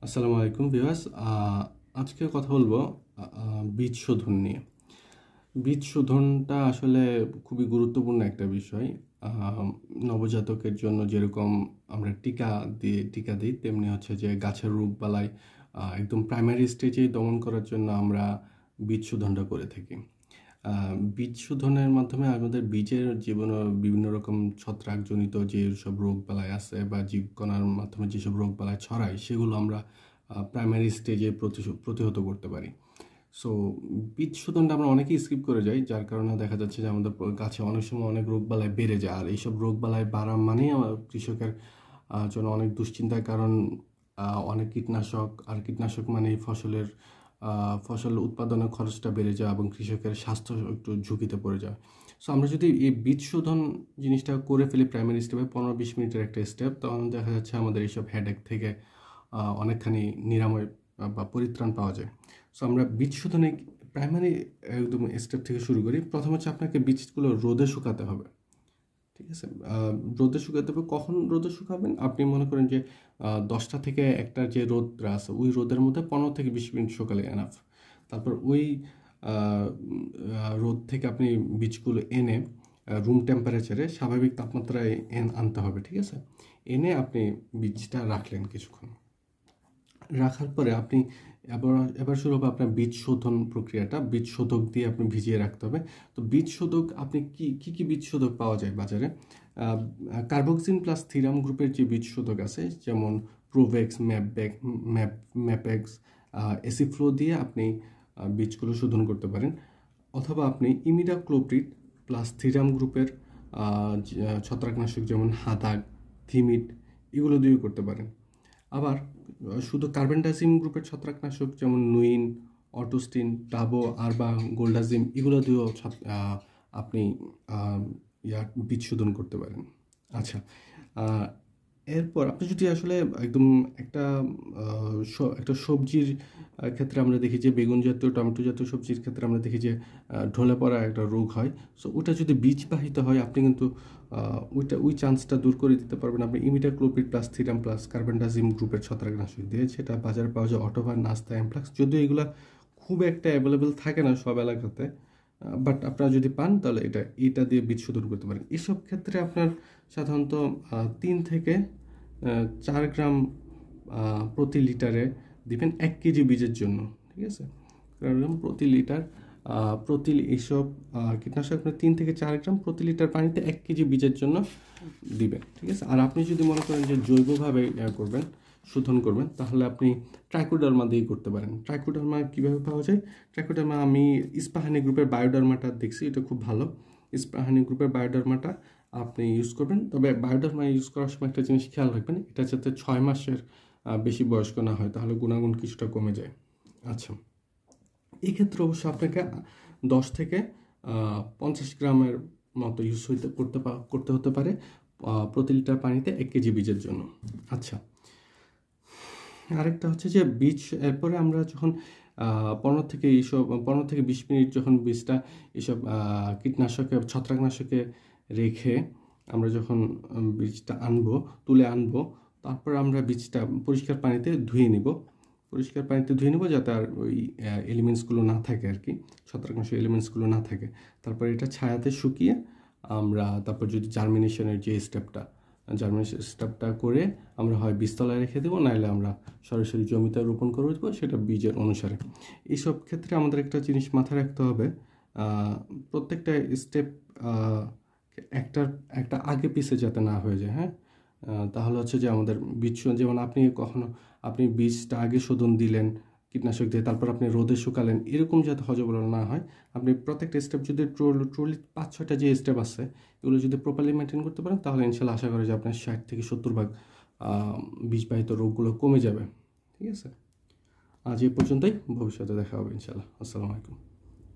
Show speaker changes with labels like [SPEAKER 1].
[SPEAKER 1] আসসালামু আলাইকুম ভিউয়ার্স। আজকে কথা বলবো বীজ শোধন নিয়ে। বীজ শোধনটা আসলে খুবই গুরুত্বপূর্ণ একটা বিষয়। নবজাতকের জন্য যেরকম আমরা টিকা দিই, তেমনি হচ্ছে যে গাছের রোগবালাই একদম প্রাইমারি স্টেজেই দমন করার জন্য আমরা বীজ শোধনটা করে থাকি। বীজ শোধনের মাধ্যমে আমাদের বীজের জীবনে বিভিন্ন রকম ছত্রাকজনিত যে সব রোগবালাই আছে বা জীবকণার মাধ্যমে যেসব রোগবালাই ছড়ায়, সেগুলো আমরা প্রাইমারি স্টেজে প্রতিহত করতে পারি। সো বীজ শোধনটা আমরা অনেকেই স্কিপ করে যাই, যার কারণে দেখা যাচ্ছে যে আমাদের গাছে অনেক সময় অনেক রোগবালাই বেড়ে যায়। আর এইসব রোগবালাই বাড়া মানেই কৃষকের জন্য অনেক দুশ্চিন্তার কারণ। অনেক কীটনাশক মানে ফসল উৎপাদনের খরচটা বেড়ে যায় এবং কৃষকের স্বাস্থ্য একটু ঝুঁকিতে পড়ে যায়। সো আমরা যদি এই বীজ শোধন জিনিসটা করে ফেলি প্রাইমারি স্টেপে, 15-20 মিনিটের একটা স্টেপ, তখন দেখা যাচ্ছে আমাদের এইসব হেডেক থেকে অনেকখানি নিরাময় বা পরিত্রাণ পাওয়া যায়। সো আমরা বীজ শোধনে প্রাইমারি একদম স্টেপ থেকে শুরু করি। প্রথম হচ্ছে আপনাকে বীজগুলো রোদে শুকাতে হবে, ঠিক আছে? রোদে শুকাতে হবে। কখন রোদে শুকাবেন? আপনি মনে করেন যে 10টা থেকে 1টার যে রোদটা আছে, ওই রোদের মধ্যে 15-20 মিনিট শুকালে এনাফ। তারপর ওই রোদ থেকে আপনি বীজগুলো এনে রুম টেম্পারেচারে স্বাভাবিক তাপমাত্রায় আনতে হবে, ঠিক আছে? এনে আপনি বীজটা রাখলেন কিছুক্ষণ। রাখার পরে আপনি এবার শুরু হবে আপনার বীজ শোধন প্রক্রিয়াটা। বীজ শোধক দিয়ে আপনি ভিজিয়ে রাখতে হবে। তো বীজ শোধক আপনি কি বীজ শোধক পাওয়া যায় বাজারে? কার্বক্সিন প্লাস থিরাম গ্রুপের যে বীজ শোধক আছে, যেমন প্রোভেক্স, ম্যাপেক্স, এসিফ্লো দিয়ে আপনি বীজগুলো শোধন করতে পারেন। অথবা আপনি ইমিডাক্লোপ্রিড প্লাস থিরাম গ্রুপের ছত্রাকনাশক যেমন হাদাগ, থিমিড, এগুলো দিয়েও করতে পারেন। আবার শুধু কার্বেন্ডাজিম গ্রুপের ছত্রাকনাশক যেমন নুইন, অটোস্টিন, টাবো, আরবা, গোল্ডাজিম, এগুলো দিয়েও আপনি বীজ শোধন করতে পারেন। আচ্ছা, এরপর আপনি যদি আসলে একদম একটা সবজির ক্ষেত্রে আমরা দেখি যে বেগুন জাতীয়, টমেটো জাতীয় সবজির ক্ষেত্রে আমরা দেখি যে ঢলে পড়া একটা রোগ হয়। সো ওটা যদি বীজবাহিত হয়, আপনি কিন্তু ওই চান্সটা দূর করে দিতে পারবেন আপনি ইমিডাক্লোপিড প্লাস থিরাম প্লাস কার্বেন্ডাজিম গ্রুপের ছত্রাকনাশক দিয়ে, যেটা বাজারে পাওয়া যায় অটোভার, নাস্তা, এমপ্লাক্স। যদিও এগুলো খুব একটা অ্যাভেলেবেল থাকে না সব এলাকাতে, বাট আপনারা যদি পান তাহলে এটা দিয়ে বীজ শোধন করতে পারেন। এসব ক্ষেত্রে আপনার সাধারণত 3 থেকে 4 গ্রাম প্রতি লিটারে দিবেন 1 কেজি বীজের জন্য, ঠিক আছে? গ্রাম প্রতি লিটার এইসব কীটনাশক আপনি 3 থেকে 4 গ্রাম প্রতি লিটার পানিতে 1 কেজি বীজের জন্য দিবেন, ঠিক আছে? আর আপনি যদি মনে করেন যে জৈবভাবে শোধন করবেন, তাহলে আপনি ট্রাইকোডার্মা দিয়ে করতে পারেন। ট্রাইকোডার্মা কীভাবে পাওয়া যায়? ট্রাইকোডার্মা আমি ইস্পাহানি গ্রুপের বায়োডার্মাটা দেখছি, এটা খুব ভালো। ইস্পাহানি গ্রুপের বায়োডার্মাটা আপনি ইউজ করবেন। তবে বায়োডার্মা ইউজ করার সময় একটা জিনিস খেয়াল রাখবেন, এটা যাতে 6 মাসের বেশি বয়স্ক না হয়, তাহলে গুণাগুণ কিছুটা কমে যায়। আচ্ছা, এই ক্ষেত্রে অবশ্য আপনাকে 10 থেকে 50 গ্রামের মতো করতে হতে পারে প্রতি লিটার পানিতে 1 কেজি বীজের জন্য। আচ্ছা, আরেকটা হচ্ছে যে বীজ, এরপরে আমরা যখন 15 থেকে 20 মিনিট যখন বীজটা এইসব ছত্রাকনাশকে রেখে আমরা যখন বীজটা তুলে আনবো, তারপর আমরা বীজটা পরিষ্কার পানিতে ধুয়ে নিব যাতে আর ওই এলিমেন্টসগুলো না থাকে আর কি, ছত্রাকনাশক এলিমেন্টসগুলো না থাকে। তারপর এটা ছায়াতে শুকিয়ে আমরা তারপর যদি জার্মিনেশনের যে স্টেপটা করে আমরা হয় বীজতলায় রেখে দেবো, নাহলে আমরা সরাসরি জমিতে রোপণ করে দেবো, সেটা বীজের অনুসারে। এইসব ক্ষেত্রে আমাদের একটা জিনিস মাথায় রাখতে হবে, প্রত্যেকটা স্টেপ একটা আগে পিছে যাতে না হয়ে যায়। হ্যাঁ, তাহলে হচ্ছে যে আমাদের বীজ, যেমন আপনি বীজটা আগে শোধন দিলেন কীটনাশক দিয়ে, তারপর আপনি রোদে শুকালেন, এরকম যাতে হযবরল না হয়। আপনি প্রত্যেকটা স্টেপ যদি ট্রুলি 5-6টা যে স্টেপ আছে, এগুলো যদি প্রপারলি মেনটেন করতে পারেন, তাহলে ইনশাল্লাহ আশা করি যে আপনার 60 থেকে 70% বীজবাহিত রোগগুলো কমে যাবে, ঠিক আছে? আজ এই পর্যন্তই, ভবিষ্যতে দেখা হবে ইনশাল্লাহ। আসসালামু আলাইকুম।